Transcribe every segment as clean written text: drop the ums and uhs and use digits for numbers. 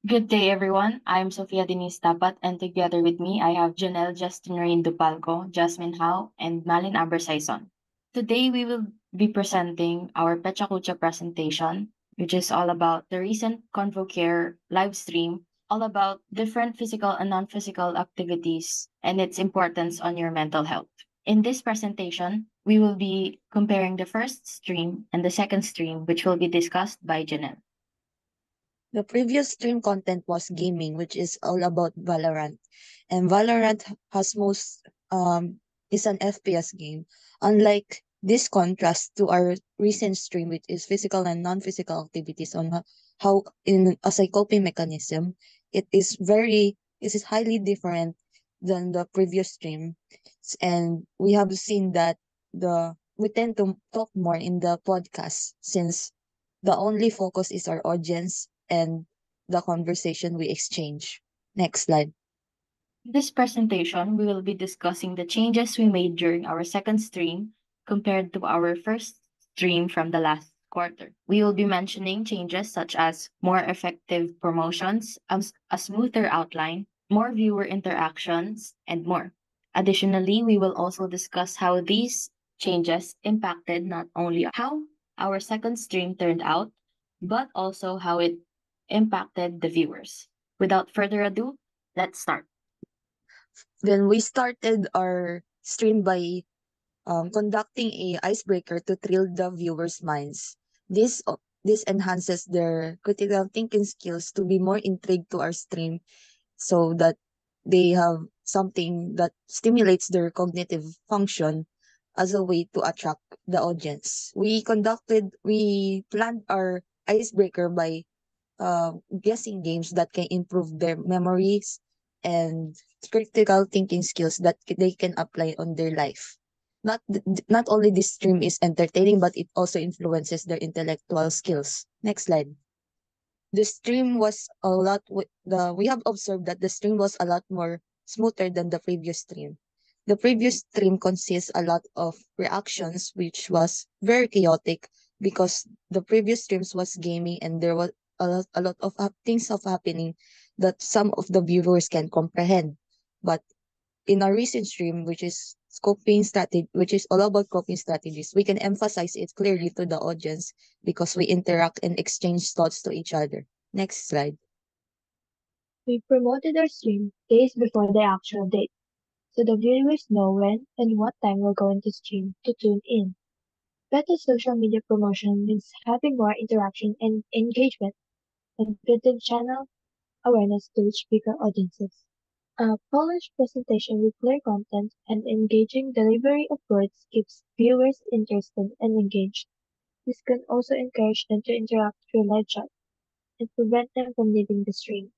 Good day, everyone. I'm Sofia Denise Tapat, and together with me, I have Janelle Justin Rain Dupalco, Jasmine Howe, and Malin Amber Saison. Today, we will be presenting our Pecha Kucha presentation, which is all about the recent ConvoCare live stream, all about different physical and non-physical activities and its importance on your mental health. In this presentation, we will be comparing the first stream and the second stream, which will be discussed by Janelle. The previous stream content was gaming, which is all about Valorant. And Valorant has most is an FPS game. Unlike this contrast to our recent stream, which is physical and non-physical activities on how in a coping mechanism, it is highly different than the previous stream. And we have seen that we tend to talk more in the podcast since the only focus is our audience and the conversation we exchange. Next slide. In this presentation, we will be discussing the changes we made during our second stream compared to our first stream from the last quarter. We will be mentioning changes such as more effective promotions, a smoother outline, more viewer interactions, and more. Additionally, we will also discuss how these changes impacted not only how our second stream turned out, but also how it impacted the viewers. Without further ado, let's start. Then we started our stream by conducting a icebreaker to thrill the viewers' minds. This enhances their critical thinking skills to be more intrigued to our stream so that they have something that stimulates their cognitive function as a way to attract the audience. We planned our icebreaker by guessing games that can improve their memories and critical thinking skills that they can apply on their life. Not only this stream is entertaining, but it also influences their intellectual skills. Next slide. The stream was a lot we have observed that the stream was a lot more smoother than the previous stream. The previous stream consists a lot of reactions, which was very chaotic because the previous streams was gaming and there was a lot of things of happening that some of the viewers can comprehend. But in our recent stream, which is all about coping strategies, we can emphasize it clearly to the audience because we interact and exchange thoughts to each other. Next slide. We promoted our stream days before the actual date, so the viewers know when and what time we're going to stream to tune in. Better social media promotion means having more interaction and engagement, and building channel awareness to reach bigger audiences. A polished presentation with clear content and engaging delivery of words keeps viewers interested and engaged. This can also encourage them to interact through live chat and prevent them from leaving the stream.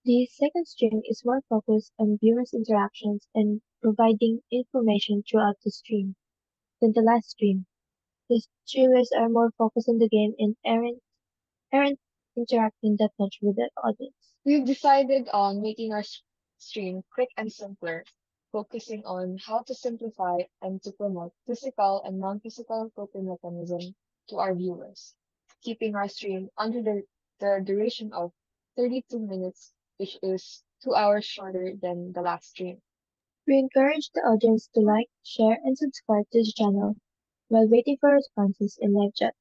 The second stream is more focused on viewers' interactions and providing information throughout the stream than the last stream. The streamers are more focused on the game and aren't interacting that much with the audience. We've decided on making our stream quick and simpler, focusing on how to simplify and to promote physical and non-physical coping mechanism to our viewers, keeping our stream under the duration of 32 minutes, which is 2 hours shorter than the last stream. We encourage the audience to like, share, and subscribe to the channel while waiting for responses in live chat.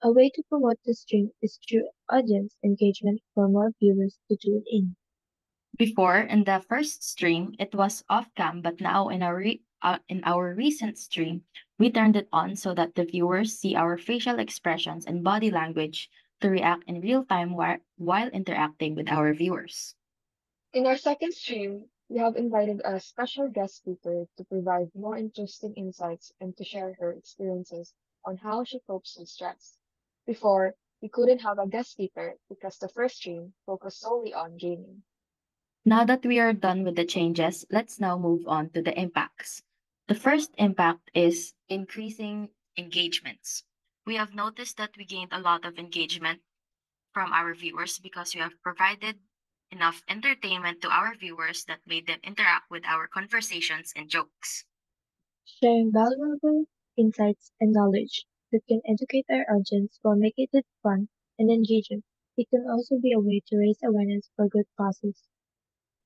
A way to promote the stream is through audience engagement for more viewers to tune in. Before, in the first stream, it was off cam, but now in our recent stream, we turned it on so that the viewers see our facial expressions and body language to react in real time while interacting with our viewers. In our second stream, we have invited a special guest speaker to provide more interesting insights and to share her experiences on how she copes with stress. Before, we couldn't have a guest speaker because the first stream focused solely on gaming. Now that we are done with the changes, let's now move on to the impacts. The first impact is increasing engagements. We have noticed that we gained a lot of engagement from our viewers because we have provided enough entertainment to our viewers that made them interact with our conversations and jokes. Sharing valuable insights and knowledge that can educate our audience while making it fun and engaging. It can also be a way to raise awareness for good causes.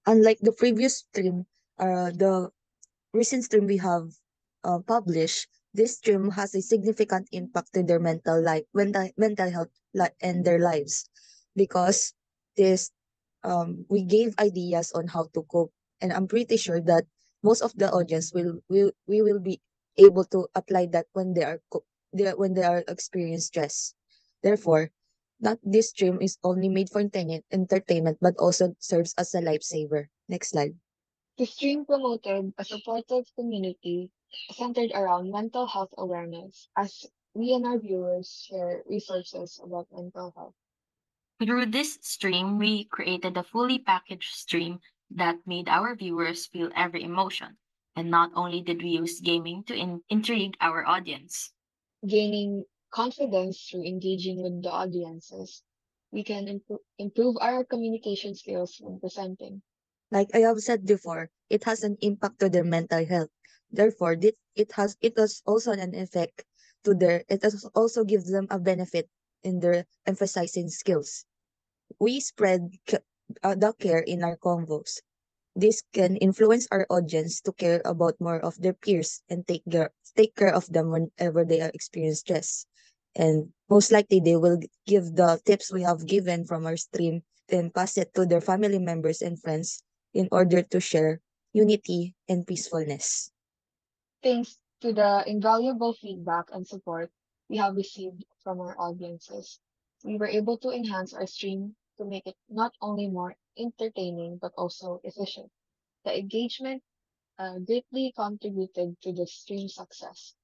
Unlike the previous stream, the recent stream we have published, this stream has a significant impact to their mental health and their lives, because this we gave ideas on how to cope, and I'm pretty sure that most of the audience will be able to apply that when when they are experiencing stress. Therefore, not this stream is only made for entertainment, but also serves as a lifesaver. Next slide. The stream promoted a supportive community centered around mental health awareness as we and our viewers share resources about mental health. Through this stream, we created a fully packaged stream that made our viewers feel every emotion. And not only did we use gaming to intrigue our audience, Gaining confidence through engaging with the audiences, we can improve our communication skills when presenting. Like I have said before, it has an impact to their mental health. Therefore, it has also an effect to also gives them a benefit in their emphasizing skills. We spread the care in our convos. This can influence our audience to care about more of their peers and take care of them whenever they are experience stress. And most likely they will give the tips we have given from our stream, then pass it to their family members and friends in order to share unity and peacefulness. Thanks to the invaluable feedback and support we have received from our audiences, we were able to enhance our stream to make it not only more entertaining but also efficient. The engagement greatly contributed to the stream's success.